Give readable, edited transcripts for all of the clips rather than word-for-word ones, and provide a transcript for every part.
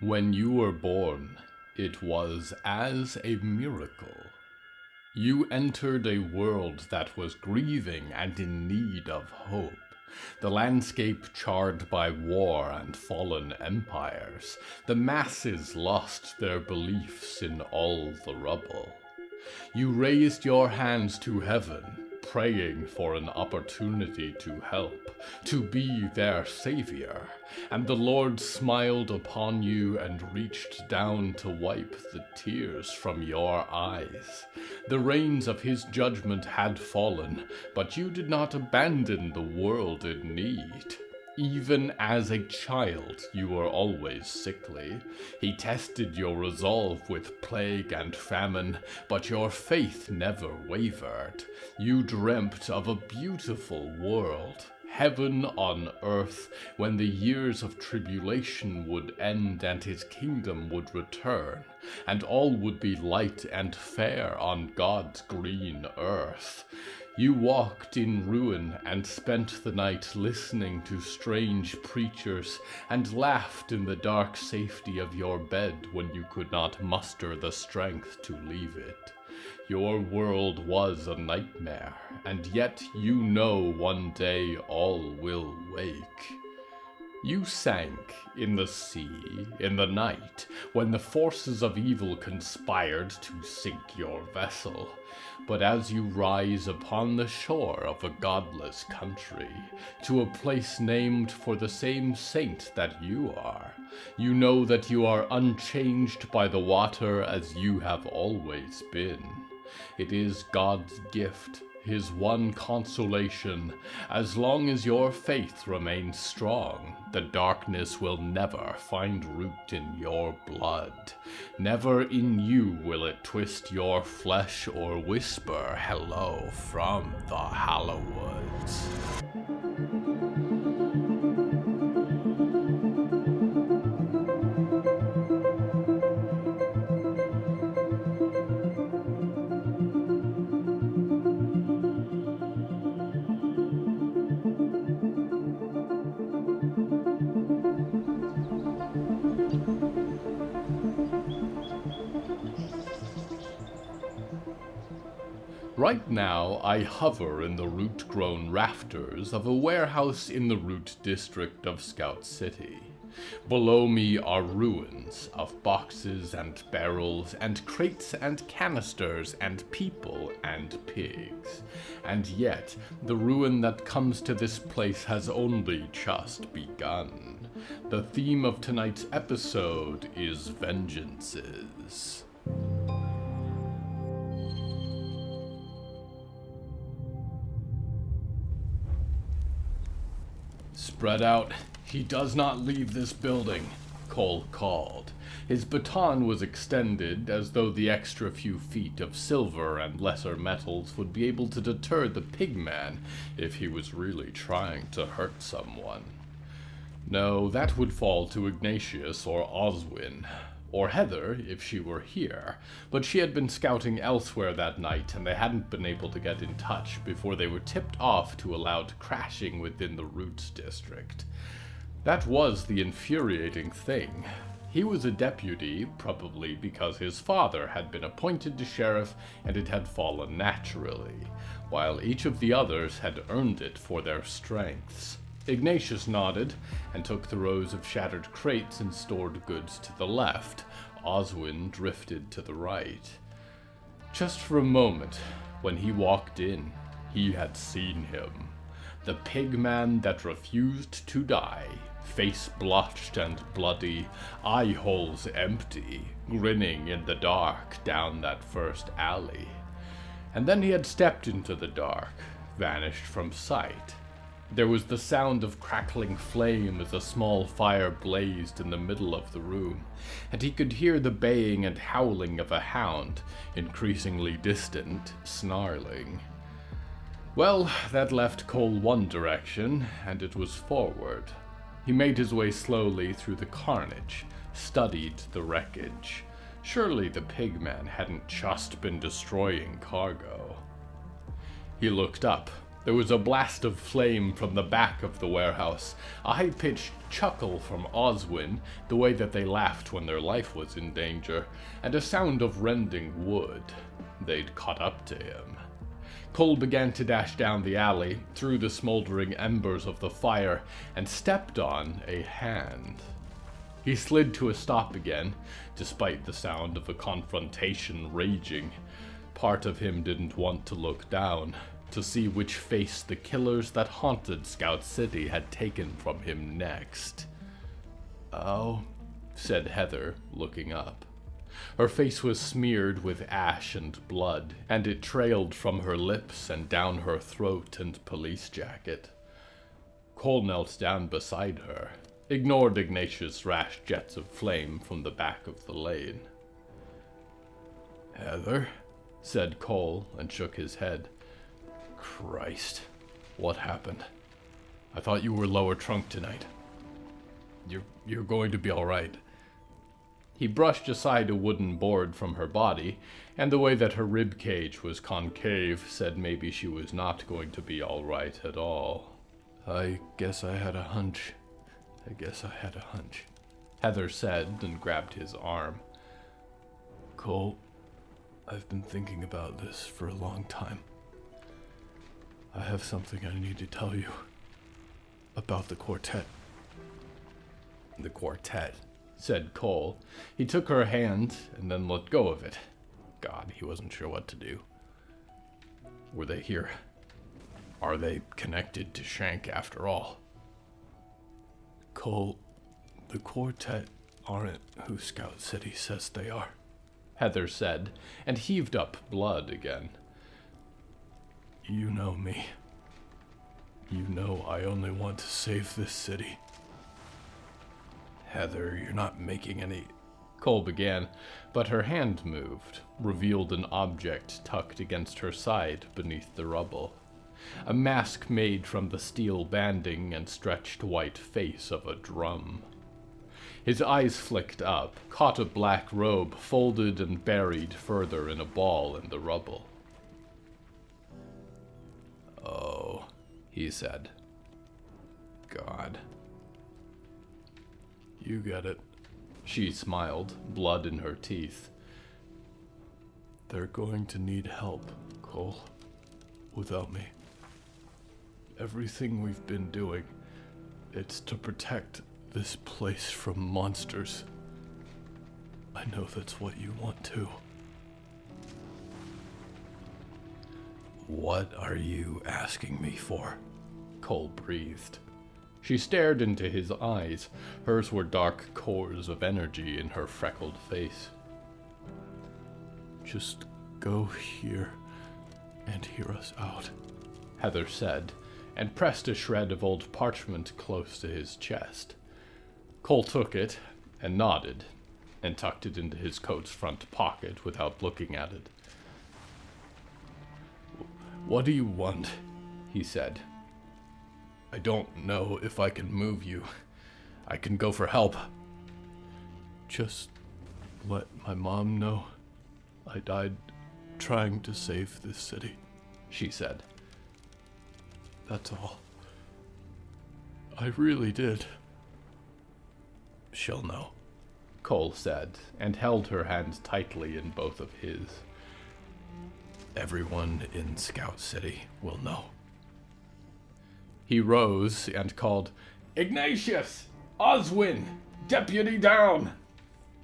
When you were born, it was as a miracle. You entered a world that was grieving and in need of hope. The landscape charred by war and fallen empires. The masses lost their beliefs in all the rubble. You raised your hands to heaven, praying for an opportunity to help, to be their savior, and the Lord smiled upon you and reached down to wipe the tears from your eyes. The rains of his judgment had fallen, but you did not abandon the world in need. Even as a child, you were always sickly. He tested your resolve with plague and famine, but your faith never wavered. You dreamt of a beautiful world, heaven on earth, when the years of tribulation would end and his kingdom would return, and all would be light and fair on God's green earth. You walked in ruin and spent the night listening to strange preachers and laughed in the dark safety of your bed when you could not muster the strength to leave it. Your world was a nightmare, and yet you know one day all will wake. You sank in the sea, in the night, when the forces of evil conspired to sink your vessel. But as you rise upon the shore of a godless country, to a place named for the same saint that you are, you know that you are unchanged by the water as you have always been. It is God's gift, his one consolation. As long as your faith remains strong, the darkness will never find root in your blood. Never in you will it twist your flesh or whisper hello from the Hallowoods. Right now, I hover in the root-grown rafters of a warehouse in the Root District of Scout City. Below me are ruins of boxes and barrels and crates and canisters and people and pigs. And yet, the ruin that comes to this place has only just begun. The theme of tonight's episode is vengeances. Spread out. He does not leave this building, Cole called. His baton was extended as though the extra few feet of silver and lesser metals would be able to deter the pigman if he was really trying to hurt someone. No, that would fall to Ignatius or Oswin, or Heather if she were here, but she had been scouting elsewhere that night and they hadn't been able to get in touch before they were tipped off to allowed crashing within the Roots District. That was the infuriating thing. He was a deputy, probably because his father had been appointed to sheriff and it had fallen naturally, while each of the others had earned it for their strengths. Ignatius nodded and took the rows of shattered crates and stored goods to the left. Oswin drifted to the right. Just for a moment, when he walked in, he had seen him. The pigman that refused to die, face blotched and bloody, eye holes empty, grinning in the dark down that first alley. And then he had stepped into the dark, vanished from sight. There was the sound of crackling flame as a small fire blazed in the middle of the room, and he could hear the baying and howling of a hound, increasingly distant, snarling. Well, that left Cole one direction, and it was forward. He made his way slowly through the carnage, studied the wreckage. Surely the pigman hadn't just been destroying cargo. He looked up, There was a blast of flame from the back of the warehouse, a high-pitched chuckle from Oswin, the way that they laughed when their life was in danger, and a sound of rending wood. They'd caught up to him. Cole began to dash down the alley, through the smoldering embers of the fire, and stepped on a hand. He slid to a stop again, despite the sound of a confrontation raging. Part of him didn't want to look down, to see which face the killers that haunted Scout City had taken from him next. "Oh," said Heather, looking up. Her face was smeared with ash and blood, and it trailed from her lips and down her throat and police jacket. Cole knelt down beside her, ignored Ignatius' rash jets of flame from the back of the lane. "Heather?" said Cole, and shook his head. "Christ, what happened? I thought you were lower trunk tonight. You're going to be all right." He brushed aside a wooden board from her body, and the way that her rib cage was concave said maybe she was not going to be all right at all. "I guess I had a hunch. Heather said, and grabbed his arm. "Cole, I've been thinking about this for a long time. I have something I need to tell you about the quartet." "The quartet," said Cole. He took her hand and then let go of it. God, he wasn't sure what to do. Were they here? Are they connected to Shank after all? "Cole, the quartet aren't who Scout City says they are," Heather said, and heaved up blood again. "You know me. You know I only want to save this city." "Heather, you're not making any..." Cole began, but her hand moved, revealed an object tucked against her side beneath the rubble. A mask made from the steel banding and stretched white face of a drum. His eyes flicked up, caught a black robe folded and buried further in a ball in the rubble. "Oh," he said. "God." "You get it." She smiled, blood in her teeth. "They're going to need help, Cole, without me. Everything we've been doing, it's to protect this place from monsters. I know that's what you want too." "What are you asking me for?" Cole breathed. She stared into his eyes. Hers were dark cores of energy in her freckled face. "Just go here and hear us out," Heather said, and pressed a shred of old parchment close to his chest. Cole took it and nodded, and tucked it into his coat's front pocket without looking at it. "What do you want?" he said. "I don't know if I can move you. I can go for help." "Just let my mom know I died trying to save this city," she said. "That's all. I really did." "She'll know," Cole said, and held her hand tightly in both of his. "Everyone in Scout City will know." He rose and called, "Ignatius! Oswin! Deputy down!"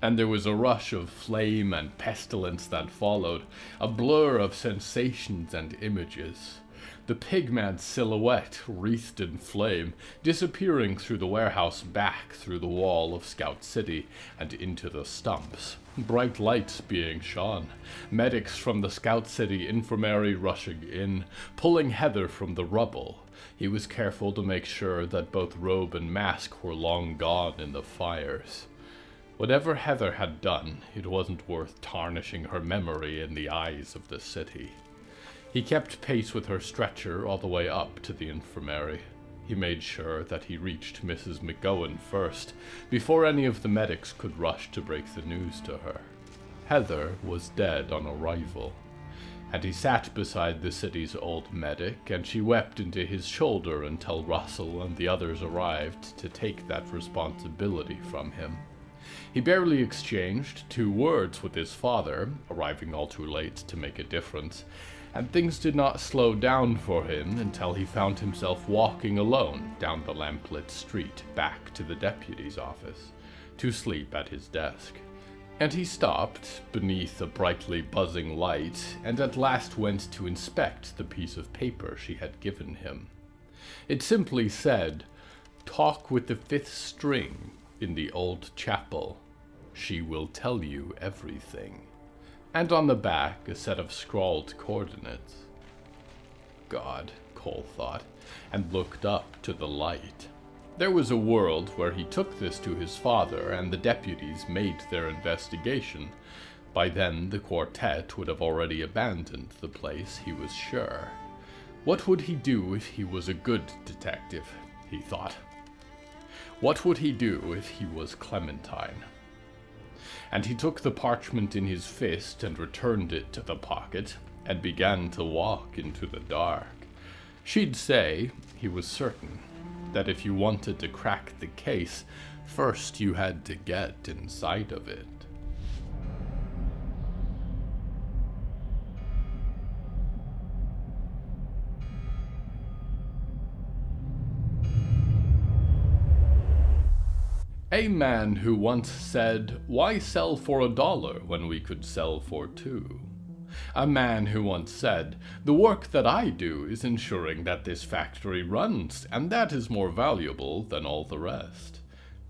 And there was a rush of flame and pestilence that followed, a blur of sensations and images. The pigman's silhouette, wreathed in flame, disappearing through the warehouse back through the wall of Scout City and into the stumps. Bright lights being shone. Medics from the Scout City infirmary rushing in, pulling Heather from the rubble. He was careful to make sure that both robe and mask were long gone in the fires. Whatever Heather had done, it wasn't worth tarnishing her memory in the eyes of the city. He kept pace with her stretcher all the way up to the infirmary. He made sure that he reached Mrs. McGowan first, before any of the medics could rush to break the news to her. Heather was dead on arrival. And he sat beside the city's old medic, and she wept into his shoulder until Russell and the others arrived to take that responsibility from him. He barely exchanged 2 words with his father, arriving all too late to make a difference, and things did not slow down for him until he found himself walking alone down the lamplit street back to the deputy's office, to sleep at his desk. And he stopped beneath a brightly buzzing light, and at last went to inspect the piece of paper she had given him. It simply said, "Talk with the 5th string in the old chapel. She will tell you everything." And on the back, a set of scrawled coordinates. God, Cole thought, and looked up to the light. There was a world where he took this to his father, and the deputies made their investigation. By then, the quartet would have already abandoned the place, he was sure. What would he do if he was a good detective, he thought. What would he do if he was Clementine? And he took the parchment in his fist and returned it to the pocket, and began to walk into the dark. She'd say, he was certain, that if you wanted to crack the case, first you had to get inside of it. A man who once said, "Why sell for $1 when we could sell for $2?" A man who once said, "The work that I do is ensuring that this factory runs, and that is more valuable than all the rest."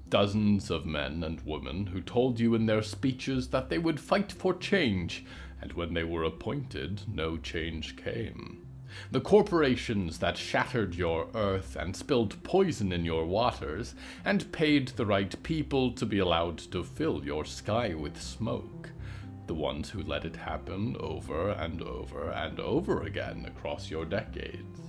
Dozens of men and women who told you in their speeches that they would fight for change, and when they were appointed, no change came. The corporations that shattered your earth and spilled poison in your waters, and paid the right people to be allowed to fill your sky with smoke. The ones who let it happen over and over and over again across your decades.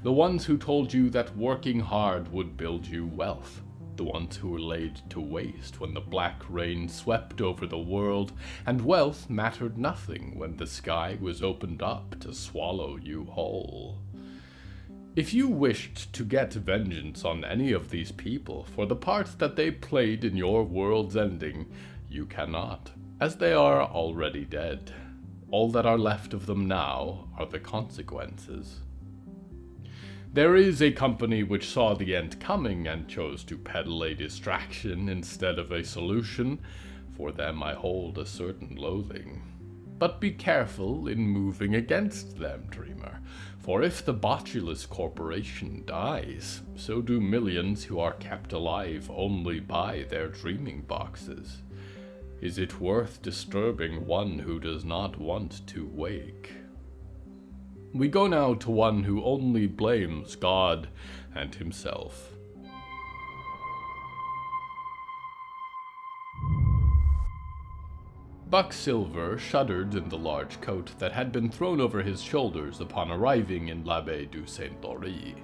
The ones who told you that working hard would build you wealth. The ones who were laid to waste when the black rain swept over the world, and wealth mattered nothing when the sky was opened up to swallow you whole. If you wished to get vengeance on any of these people for the part that they played in your world's ending, you cannot, as they are already dead. All that are left of them now are the consequences. There is a company which saw the end coming and chose to peddle a distraction instead of a solution. For them I hold a certain loathing. But be careful in moving against them, dreamer, for if the Botulus Corporation dies, so do millions who are kept alive only by their dreaming boxes. Is it worth disturbing one who does not want to wake? We go now to one who only blames God and himself. Buck Silver shuddered in the large coat that had been thrown over his shoulders upon arriving in l'Abbaye du Saint-Laury.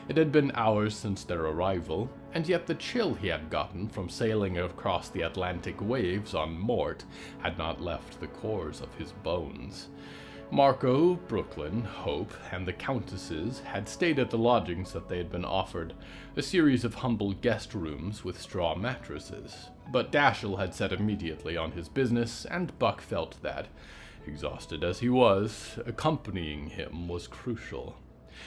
It had been hours since their arrival, and yet the chill he had gotten from sailing across the Atlantic waves on Mort had not left the cores of his bones. Marco, Brooklyn, Hope, and the Countesses had stayed at the lodgings that they had been offered, a series of humble guest rooms with straw mattresses. But Dashiell had set immediately on his business, and Buck felt that, exhausted as he was, accompanying him was crucial.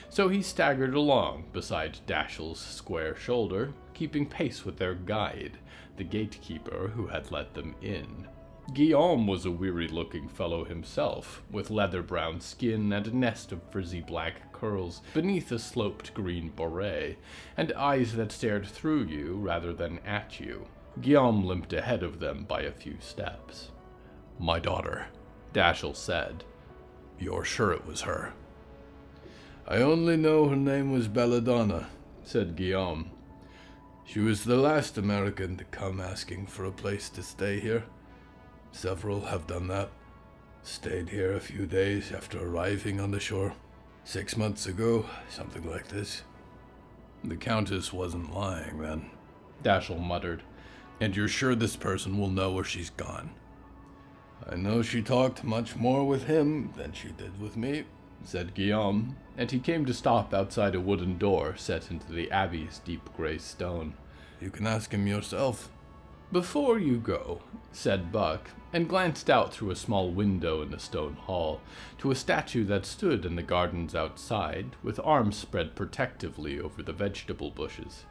So he staggered along beside Dashiell's square shoulder, keeping pace with their guide, the gatekeeper who had let them in. Guillaume was a weary-looking fellow himself, with leather-brown skin and a nest of frizzy black curls beneath a sloped green beret, and eyes that stared through you rather than at you. Guillaume limped ahead of them by a few steps. "My daughter," Dashiell said. "You're sure it was her?" "I only know her name was Belladonna," said Guillaume. "She was the last American to come asking for a place to stay here. Several have done that. Stayed here a few days after arriving on the shore. 6 months ago, something like this." "The Countess wasn't lying, then," Dashiell muttered. "And you're sure this person will know where she's gone?" I know she talked much more with him than she did with me, said Guillaume, and he came to stop outside a wooden door set into the abbey's deep gray stone. You can ask him yourself. Before you go, said Buck, and glanced out through a small window in the stone hall to a statue that stood in the gardens outside, with arms spread protectively over the vegetable bushes.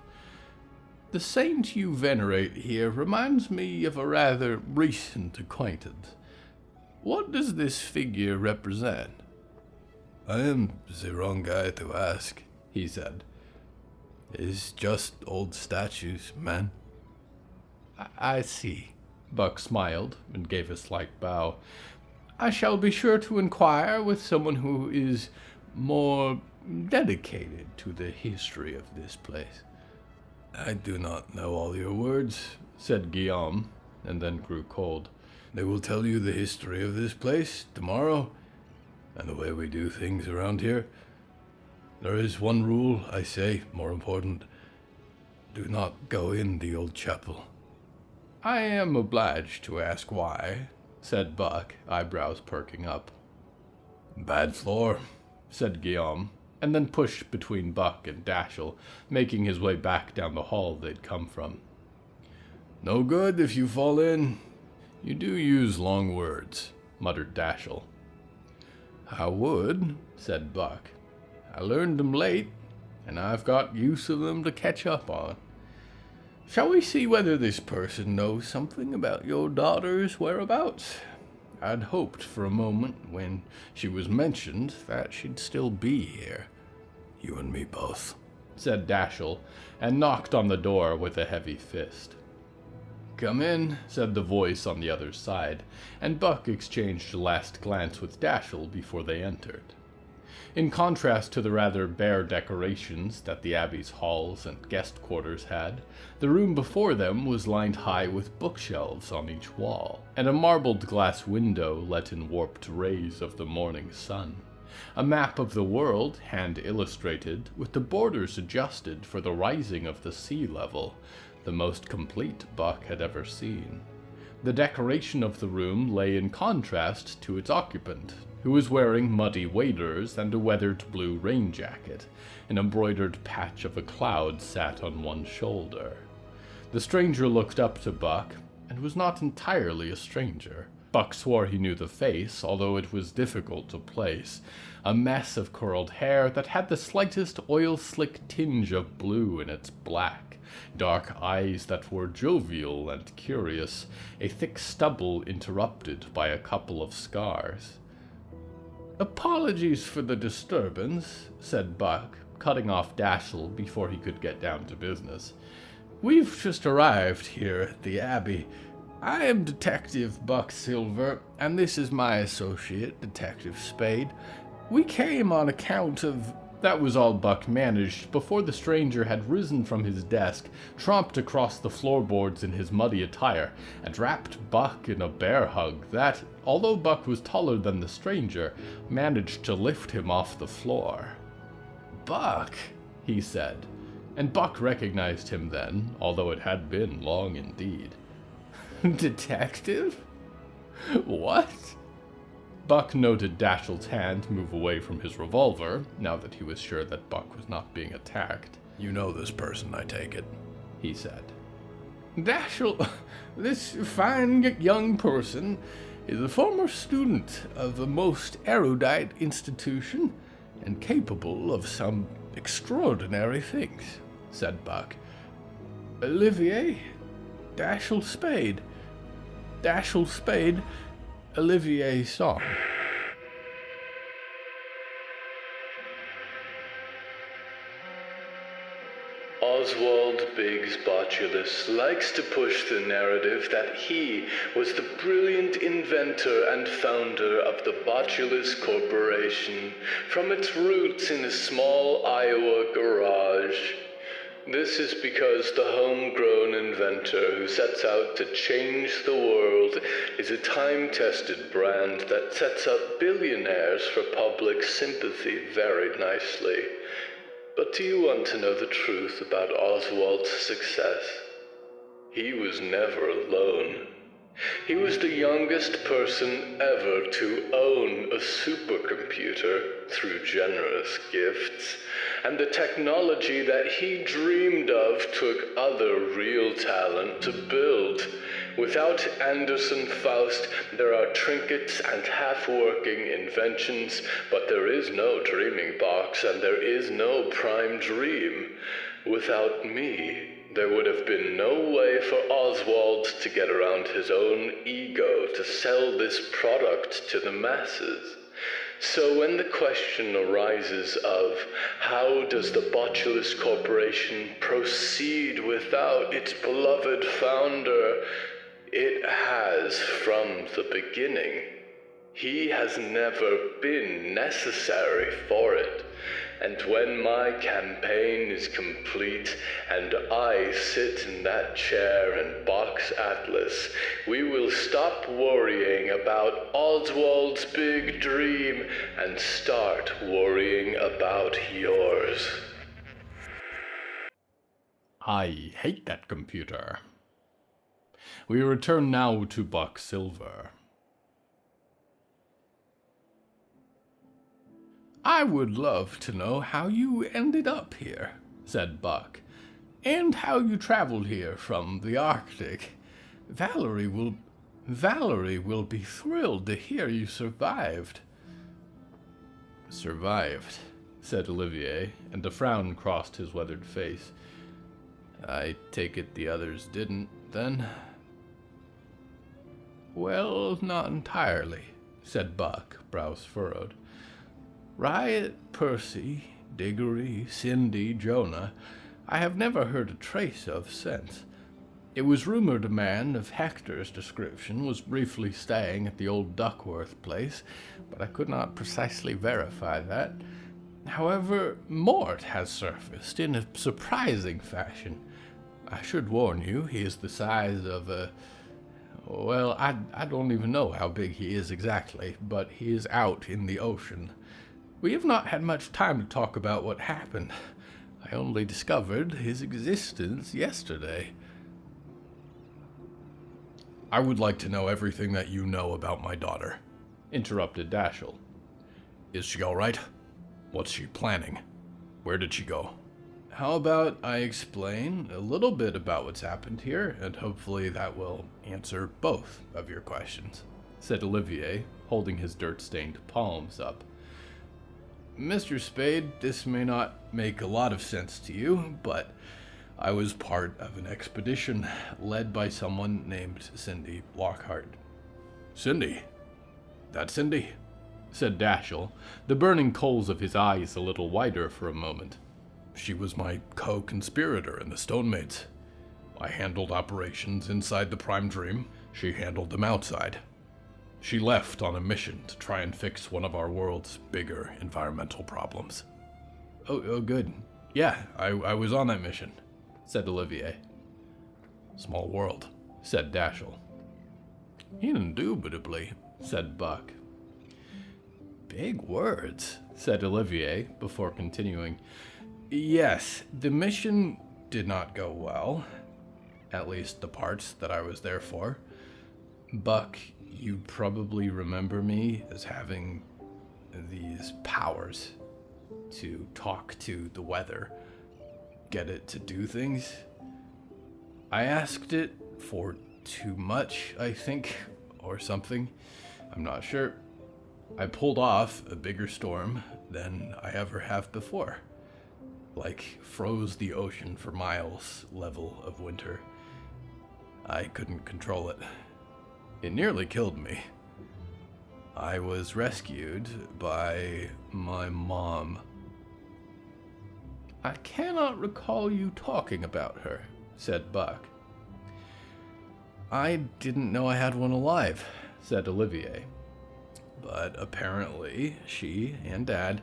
The saint you venerate here reminds me of a rather recent acquaintance. What does this figure represent? I am the wrong guy to ask, he said. It's just old statues, man. I see. Buck smiled and gave a slight bow. I shall be sure to inquire with someone who is more dedicated to the history of this place. I do not know all your words, said Guillaume, and then grew cold. They will tell you the history of this place tomorrow, and the way we do things around here. There is one rule, I say, more important. Do not go in the old chapel. I am obliged to ask why, said Buck, eyebrows perking up. Bad floor, said Guillaume, and then pushed between Buck and Dashiell, making his way back down the hall they'd come from. No good if you fall in. You do use long words, muttered Dashiell. I would, said Buck. I learned them late, and I've got use of them to catch up on. Shall we see whether this person knows something about your daughter's whereabouts? I'd hoped for a moment, when she was mentioned, that she'd still be here. You and me both, said Dashiell, and knocked on the door with a heavy fist. Come in, said the voice on the other side, and Buck exchanged a last glance with Dashiell before they entered. In contrast to the rather bare decorations that the Abbey's halls and guest quarters had, the room before them was lined high with bookshelves on each wall, and a marbled glass window let in warped rays of the morning sun. A map of the world, hand-illustrated, with the borders adjusted for the rising of the sea level, the most complete Buck had ever seen. The decoration of the room lay in contrast to its occupant, who was wearing muddy waders and a weathered blue rain jacket. An embroidered patch of a cloud sat on one shoulder. The stranger looked up to Buck, and was not entirely a stranger. Buck swore he knew the face, although it was difficult to place. A mess of curled hair that had the slightest oil-slick tinge of blue in its black. Dark eyes that were jovial and curious, a thick stubble interrupted by a couple of scars. Apologies for the disturbance, said Buck, cutting off Dashiell before he could get down to business. We've just arrived here at the Abbey. I am Detective Buck Silver, and this is my associate, Detective Spade. We came on account of... That was all Buck managed before the stranger had risen from his desk, tromped across the floorboards in his muddy attire, and wrapped Buck in a bear hug that, although Buck was taller than the stranger, managed to lift him off the floor. Buck, he said, and Buck recognized him then, although it had been long indeed. Detective? What? Buck noted Dashiell's hand move away from his revolver, now that he was sure that Buck was not being attacked. You know this person, I take it, he said. Dashiell, this fine young person, is a former student of a most erudite institution, and capable of some extraordinary things, said Buck. Olivier, Dashiell Spade. Dashiell Spade, Olivier Song. Oswald Biggs Botulus likes to push the narrative that he was the brilliant inventor and founder of the Botulus Corporation from its roots in a small Iowa garage. This is because the homegrown inventor who sets out to change the world is a time-tested brand that sets up billionaires for public sympathy very nicely. But do you want to know the truth about Oswald's success? He was never alone. He was the youngest person ever to own a supercomputer through generous gifts, and the technology that he dreamed of took other real talent to build. Without Anderson Faust, there are trinkets and half-working inventions, but there is no dreaming box and there is no prime dream. Without me, there would have been no way for Oswald to get around his own ego to sell this product to the masses. So when the question arises of how does the Botulus Corporation proceed without its beloved founder, it has from the beginning. He has never been necessary for it. And when my campaign is complete and I sit in that chair and box Atlas, we will stop worrying about Oswald's big dream and start worrying about yours. I hate that computer. We return now to Buck Silver. I would love to know how you ended up here, said Buck, and how you traveled here from the Arctic. Valerie will be thrilled to hear you survived. Survived, said Olivier, and a frown crossed his weathered face. I take it the others didn't, then? Well, not entirely, said Buck, brows furrowed. Riot, Percy, Diggory, Cindy, Jonah, I have never heard a trace of since. It was rumored a man of Hector's description was briefly staying at the old Duckworth place, but I could not precisely verify that. However, Mort has surfaced in a surprising fashion. I should warn you, he is the size of a... Well, I don't even know how big he is exactly, but he is out in the ocean. We have not had much time to talk about what happened. I only discovered his existence yesterday. I would like to know everything that you know about my daughter, interrupted Dashiell. Is she all right? What's she planning? Where did she go? How about I explain a little bit about what's happened here, and hopefully that will answer both of your questions, said Olivier, holding his dirt-stained palms up. Mr. Spade, this may not make a lot of sense to you, but I was part of an expedition led by someone named Cindy Lockhart. Cindy? That Cindy? Said Dashiell, the burning coals of his eyes a little wider for a moment. She was my co-conspirator in the Stonemaids. I handled operations inside the Prime Dream. She handled them outside. She left on a mission to try and fix one of our world's bigger environmental problems. Oh, good. Yeah, I was on that mission, said Olivier. Small world, said Dashiell. Indubitably, said Buck. Big words, said Olivier, before continuing. Yes, the mission did not go well. At least the parts that I was there for. Buck, you probably remember me as having these powers to talk to the weather, get it to do things. I asked it for too much, I think, or something. I'm not sure. I pulled off a bigger storm than I ever have before. Like, froze the ocean for miles level of winter. I couldn't control it. It nearly killed me. I was rescued by my mom. I cannot recall you talking about her, said Buck. I didn't know I had one alive, said Olivier. But apparently she and Dad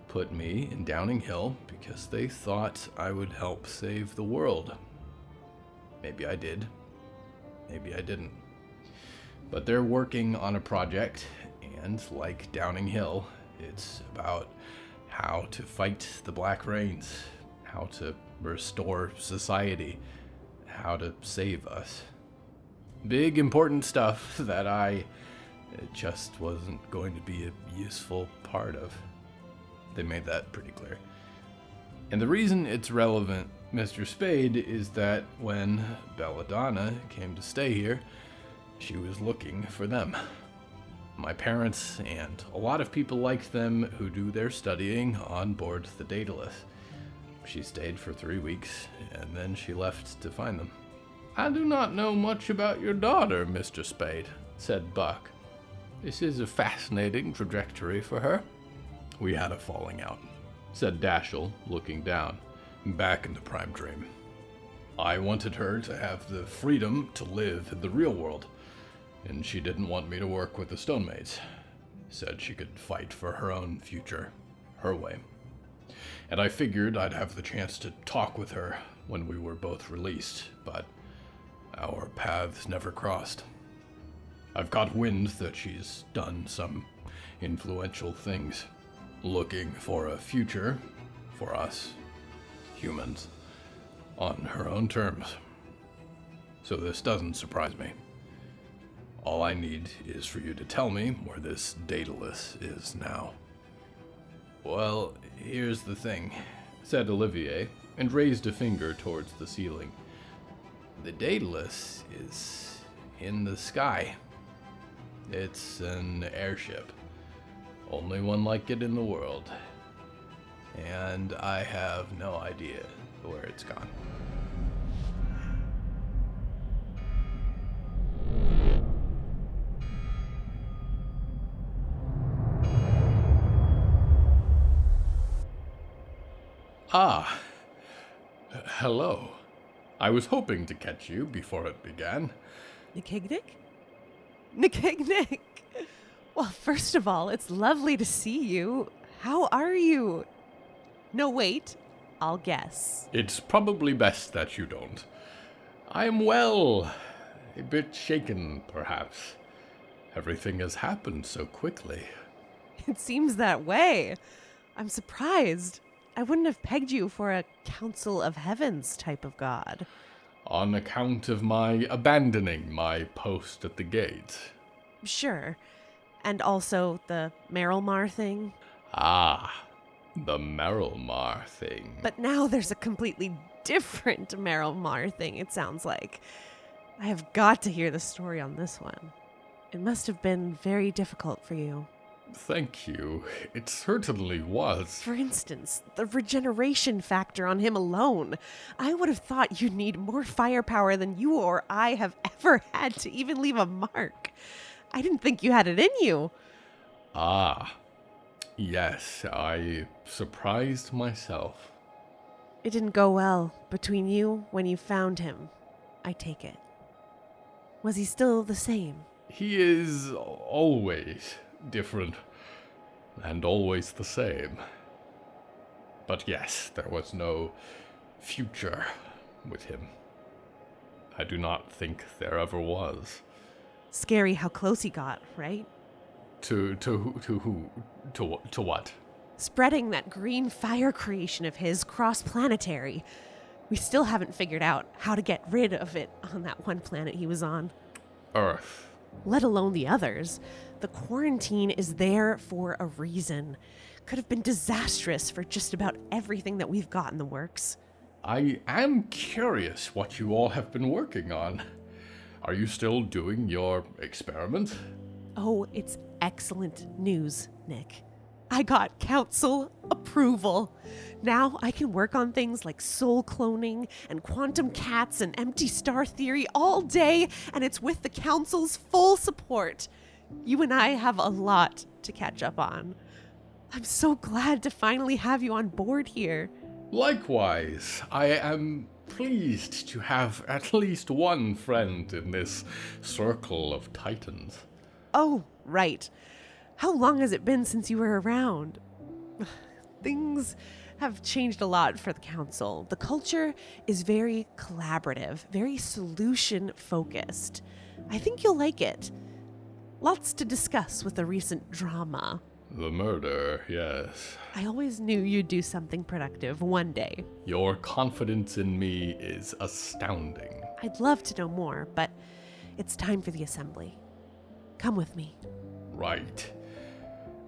put me in Downing Hill because they thought I would help save the world. Maybe I did. Maybe I didn't. But they're working on a project, and like Downing Hill, it's about how to fight the Black Rains, how to restore society, how to save us. Big, important stuff that I just wasn't going to be a useful part of. They made that pretty clear. And the reason it's relevant, Mr. Spade, is that when Belladonna came to stay here, she was looking for them. My parents and a lot of people like them who do their studying on board the Daedalus. She stayed for 3 weeks, and then she left to find them. I do not know much about your daughter, Mr. Spade, said Buck. This is a fascinating trajectory for her. We had a falling out, said Dashiell, looking down. Back in the Prime Dream. I wanted her to have the freedom to live in the real world, and she didn't want me to work with the Stone Maids. Said she could fight for her own future, her way. And I figured I'd have the chance to talk with her when we were both released, but our paths never crossed. I've got wind that she's done some influential things, looking for a future for us, humans, on her own terms. So this doesn't surprise me. All I need is for you to tell me where this Daedalus is now. Well, here's the thing, said Olivier, and raised a finger towards the ceiling. The Daedalus is in the sky. It's an airship. Only one like it in the world. And I have no idea where it's gone. Ah, hello. I was hoping to catch you before it began. Nikignik? Nikignik! Well, first of all, it's lovely to see you. How are you? No, wait. I'll guess. It's probably best that you don't. I am well. A bit shaken, perhaps. Everything has happened so quickly. It seems that way. I'm surprised. I wouldn't have pegged you for a Council of Heavens type of god. On account of my abandoning my post at the gate. Sure. And also the Merrilmar thing. Ah, the Merrilmar thing. But now there's a completely different Merrilmar thing, it sounds like. I have got to hear the story on this one. It must have been very difficult for you. Thank you. It certainly was. For instance, the regeneration factor on him alone. I would have thought you'd need more firepower than you or I have ever had to even leave a mark. I didn't think you had it in you. Ah, yes, I surprised myself. It didn't go well between you when you found him, I take it. Was he still the same? He is always different, and always the same. But yes, there was no future with him. I do not think there ever was. Scary how close he got, right? To who? To what? Spreading that green fire creation of his cross-planetary. We still haven't figured out how to get rid of it on that one planet he was on. Earth. Let alone the others. The quarantine is there for a reason. Could have been disastrous for just about everything that we've got in the works. I am curious what you all have been working on. Are you still doing your experiment? Oh, it's excellent news, Nick. I got council approval. Now I can work on things like soul cloning and quantum cats and empty star theory all day, and it's with the council's full support. You and I have a lot to catch up on. I'm so glad to finally have you on board here. Likewise, I am pleased to have at least one friend in this circle of titans. Oh, right. How long has it been since you were around? Things have changed a lot for the council. The culture is very collaborative, very solution-focused. I think you'll like it. Lots to discuss with the recent drama. The murder, yes. I always knew you'd do something productive one day. Your confidence in me is astounding. I'd love to know more, but It's time for the assembly. Come with me. Right.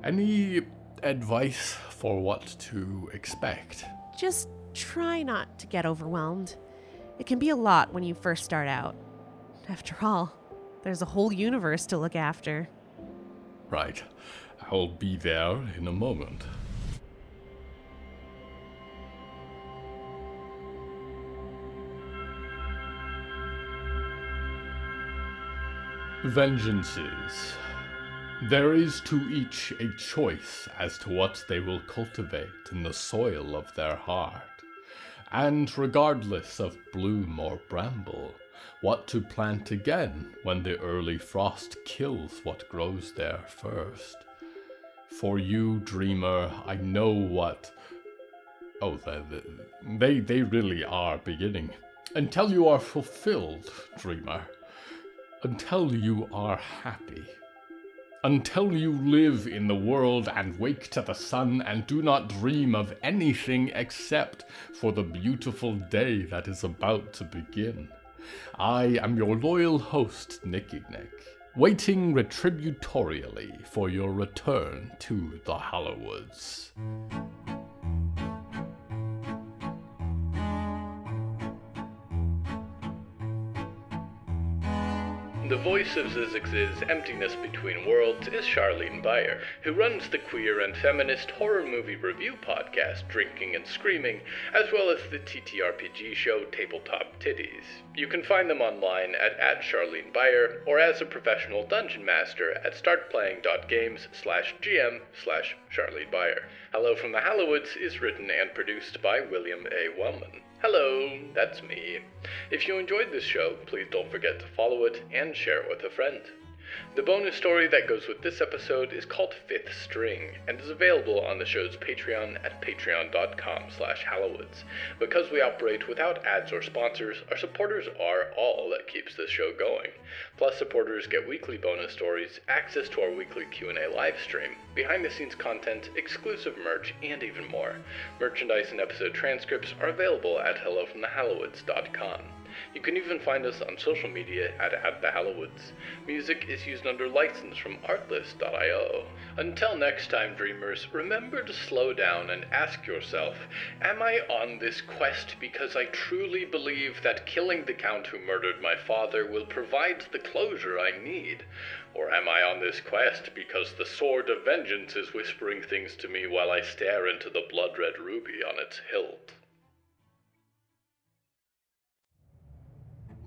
Any advice for what to expect? Just try not to get overwhelmed. It can be a lot when you first start out. After all, there's a whole universe to look after. Right. I'll be there in a moment. Vengeances. There is to each a choice as to what they will cultivate in the soil of their heart, and regardless of bloom or bramble, what to plant again when the early frost kills what grows there first. For you, dreamer, I know what... Oh, they really are beginning. Until you are fulfilled, dreamer. Until you are happy. Until you live in the world and wake to the sun and do not dream of anything except for the beautiful day that is about to begin. I am your loyal host, Nicky Nick, waiting retributorially for your return to the Hallowoods. The voice of Zizix's Emptiness Between Worlds is Charlene Beyer, who runs the queer and feminist horror movie review podcast Drinking and Screaming, as well as the TTRPG show Tabletop Titties. You can find them online at Charlene Beyer, or as a professional dungeon master at startplaying.games/GM/Charlene Beyer. Hello from the Hallowoods is written and produced by William A. Wellman. Hello, that's me. If you enjoyed this show, please don't forget to follow it and share it with a friend. The bonus story that goes with this episode is called Fifth String, and is available on the show's Patreon at patreon.com/Hallowoods. Because we operate without ads or sponsors, our supporters are all that keeps this show going. Plus, supporters get weekly bonus stories, access to our weekly Q&A live stream, behind-the-scenes content, exclusive merch, and even more. Merchandise and episode transcripts are available at hellofromthehallowoods.com. You can even find us on social media at the Hallowoods. Music is used under license from Artlist.io. Until next time, dreamers, remember to slow down and ask yourself, am I on this quest because I truly believe that killing the Count who murdered my father will provide the closure I need? Or am I on this quest because the Sword of Vengeance is whispering things to me while I stare into the blood-red ruby on its hilt?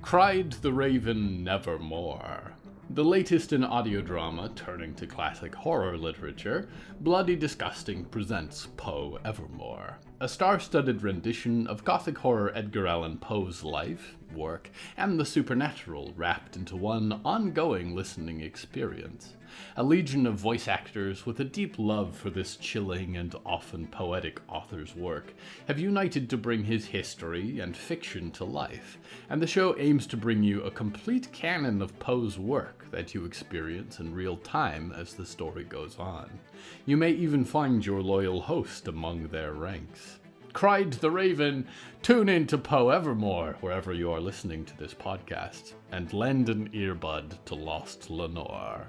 Cried the Raven Nevermore. The latest in audio drama turning to classic horror literature, Bloody Disgusting presents Poe Evermore, a star-studded rendition of gothic horror Edgar Allan Poe's life, work, and the supernatural wrapped into one ongoing listening experience. A legion of voice actors with a deep love for this chilling and often poetic author's work have united to bring his history and fiction to life, and the show aims to bring you a complete canon of Poe's work that you experience in real time as the story goes on. You may even find your loyal host among their ranks. Cried the Raven, tune in to Poe Evermore wherever you are listening to this podcast, and lend an earbud to Lost Lenore.